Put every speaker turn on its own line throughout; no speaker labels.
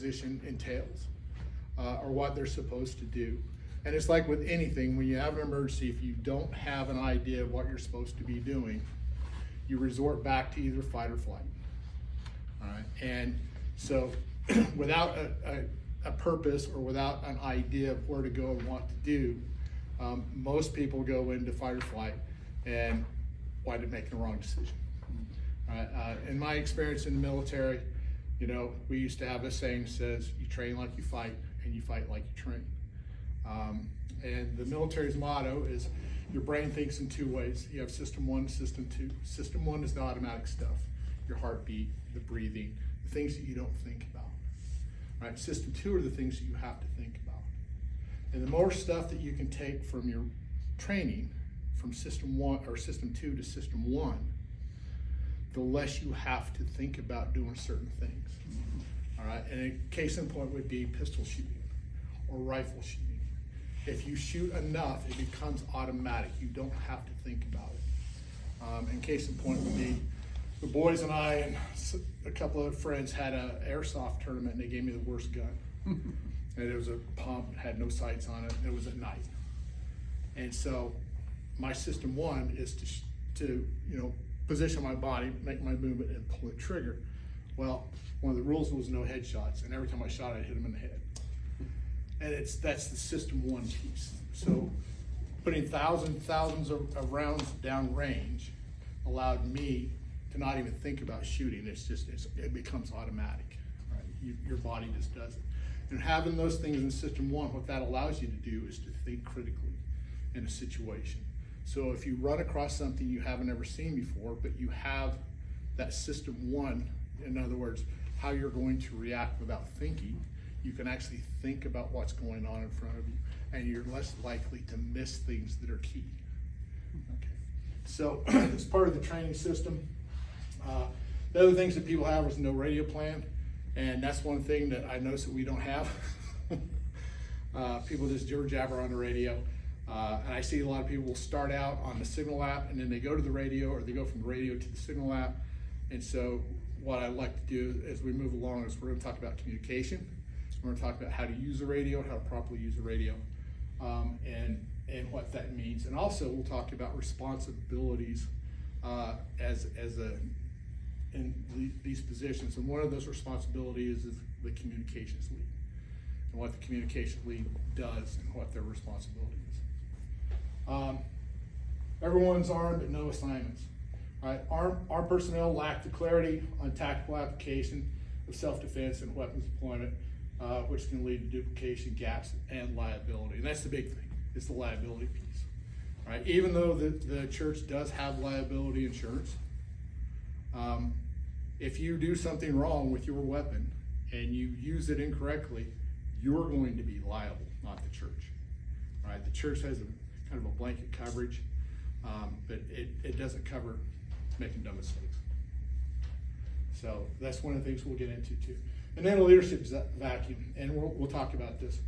position entails, or what they're supposed to do. And it's like with anything, when you have an emergency, if you don't have an idea of what you're supposed to be doing, you resort back to either fight or flight. All right, and so without a purpose or without an idea of where to go and what to do, most people go into fight or flight and wind up making the wrong decision. All right, in my experience in the military, you know, we used to have a saying that says, you train like you fight and you fight like you train. And the military's motto is your brain thinks in two ways. You have system one, system two. System one is the automatic stuff, your heartbeat, the breathing, the things that you don't think about. Right? System two are the things that you have to think about. And the more stuff that you can take from your training, from system one or system two to system one, the less you have to think about doing certain things. All right, and a case in point would be pistol shooting or rifle shooting. If you shoot enough, it becomes automatic. You don't have to think about it. And case in point would be the boys and I and a couple of friends had an airsoft tournament, and they gave me the worst gun. And it was a pump, had no sights on it, and it was at night. And so my system one is to position my body, make my movement, and pull the trigger. Well, one of the rules was no headshots, and every time I shot, I'd hit him in the head. And that's the system one piece. So putting thousands of rounds down range allowed me to not even think about shooting. It becomes automatic, right? Your body just does it. And having those things in system one, what that allows you to do is to think critically in a situation. So if you run across something you haven't ever seen before, but you have that system one, in other words, how you're going to react without thinking, you can actually think about what's going on in front of you, and you're less likely to miss things that are key. Okay. So as part of the training system, the other things that people have is no radio plan, and that's one thing that I noticed that we don't have. People just jibber jabber on the radio. And I see a lot of people will start out on the Signal app, and then they go to the radio, or they go from the radio to the Signal app. And so what I like to do as we move along is we're going to talk about communication. We're going to talk about how to use the radio, how to properly use the radio, and what that means. And also we'll talk about responsibilities in these positions. And one of those responsibilities is the communications lead, and what the communication lead does and what their responsibility is. Everyone's armed but no assignments. Right? Armed personnel lack the clarity on tactical application of self-defense and weapons deployment, which can lead to duplication, gaps, and liability. And that's the big thing, is the liability piece. Right? Even though the church does have liability insurance, if you do something wrong with your weapon and you use it incorrectly, you're going to be liable, not the church. Right? The church has kind of a blanket coverage, but it doesn't cover making dumb mistakes. So that's one of the things we'll get into too. And then a leadership vacuum, and we'll talk about this.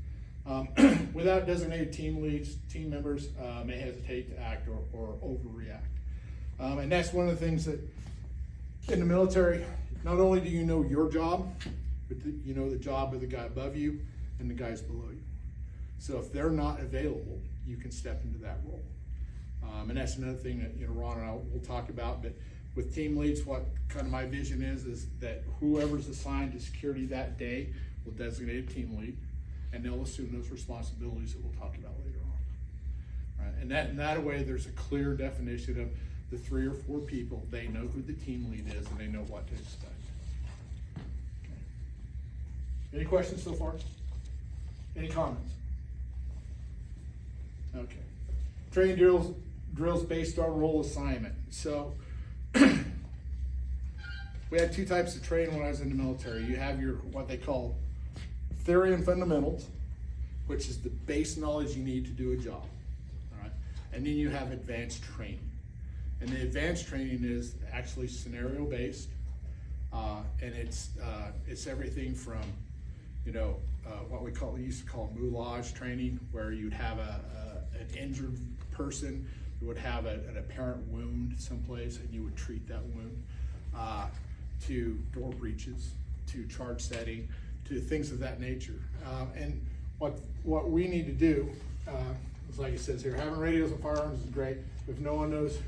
Without designated team leads, team members may hesitate to act or overreact. And that's one of the things that in the military, not only do you know your job, but you know the job of the guy above you and the guys below you. So if they're not available, you can step into that role. And that's another thing that Ron and I will talk about. But with team leads, what kind of my vision is that whoever's assigned to security that day will designate a team lead, and they'll assume those responsibilities that we'll talk about later on. Right? And that way, there's a clear definition of the 3 or 4 people. They know who the team lead is, and they know what to expect. Okay. Any questions so far? Any comments? Okay. Training drills based on role assignment. So we had 2 types of training when I was in the military. You have your what they call theory and fundamentals, which is the base knowledge you need to do a job. All right. And then you have advanced training. And the advanced training is actually scenario based, and it's everything from what we used to call moulage training, where you'd have an injured person who would have an apparent wound someplace, and you would treat that wound, to door breaches, to charge setting, to things of that nature. And what we need to do, is like it says here, having radios and firearms is great. If no one knows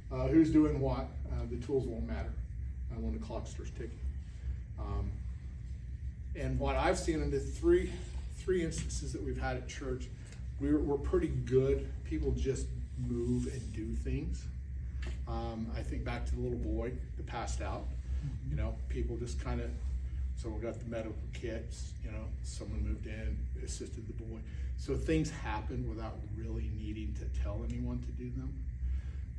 who's doing what, the tools won't matter when the clock starts ticking. And what I've seen in the three instances that we've had at church, we're pretty good. People just move and do things. I think back to the little boy that passed out. You know, people just kind of, someone got the medical kits, you know, someone moved in, assisted the boy. So things happen without really needing to tell anyone to do them.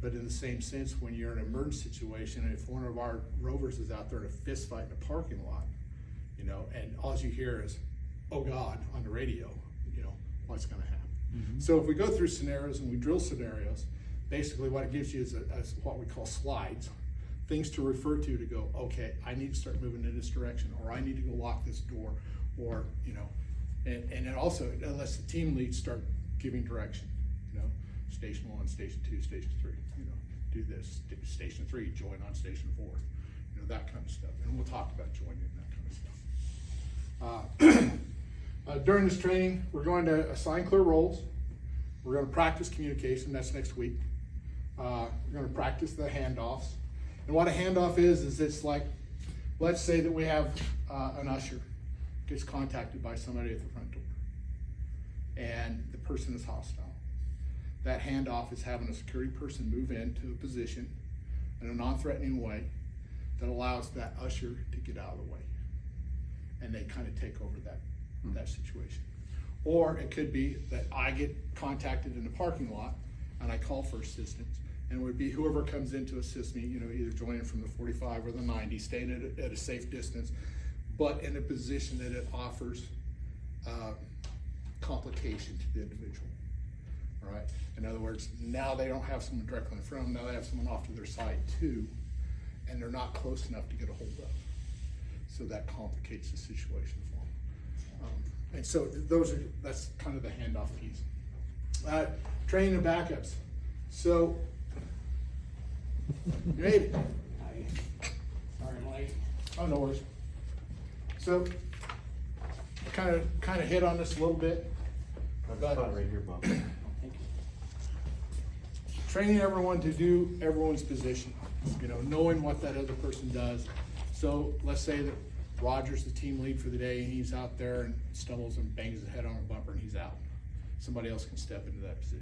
But in the same sense, when you're in an emergency situation, and if one of our rovers is out there in a fist fight in a parking lot, you know, and all you hear is, oh God, on the radio, you know, what's gonna happen? Mm-hmm. So if we go through scenarios and we drill scenarios, basically what it gives you is what we call slides, things to refer to go, okay, I need to start moving in this direction, or I need to go lock this door, or, you know, and it also, it lets the team leads start giving direction, you know, station 1, station 2, station 3, you know, do this, station 3, join on station 4, you know, that kind of stuff. And we'll talk about joining and that kind of stuff. During this training, we're going to assign clear roles. We're going to practice communication, that's next week. We're going to practice the handoffs. And what a handoff is it's like, let's say that we have an usher gets contacted by somebody at the front door, and the person is hostile. That handoff is having a security person move into a position in a non-threatening way that allows that usher to get out of the way, and they kind of take over that situation. Or it could be that I get contacted in the parking lot and I call for assistance, and it would be whoever comes in to assist me, you know, either joining from the 45 or the 90, staying at a safe distance, but in a position that it offers complication to the individual. All right. In other words, now they don't have someone directly in front of them, now they have someone off to their side too, and they're not close enough to get a hold of. So that complicates the situation for them. And so that's kind of the handoff piece. Training and backups. So, you made it.
Sorry, I'm late.
Oh, no worries. So, kind of hit on this a little bit.
That's fine right here, Bob.
Thank you.
Training everyone to do everyone's position, you know, knowing what that other person does. So let's say that Roger's the team lead for the day, and he's out there and stumbles and bangs his head on a bumper and he's out. Somebody else can step into that position.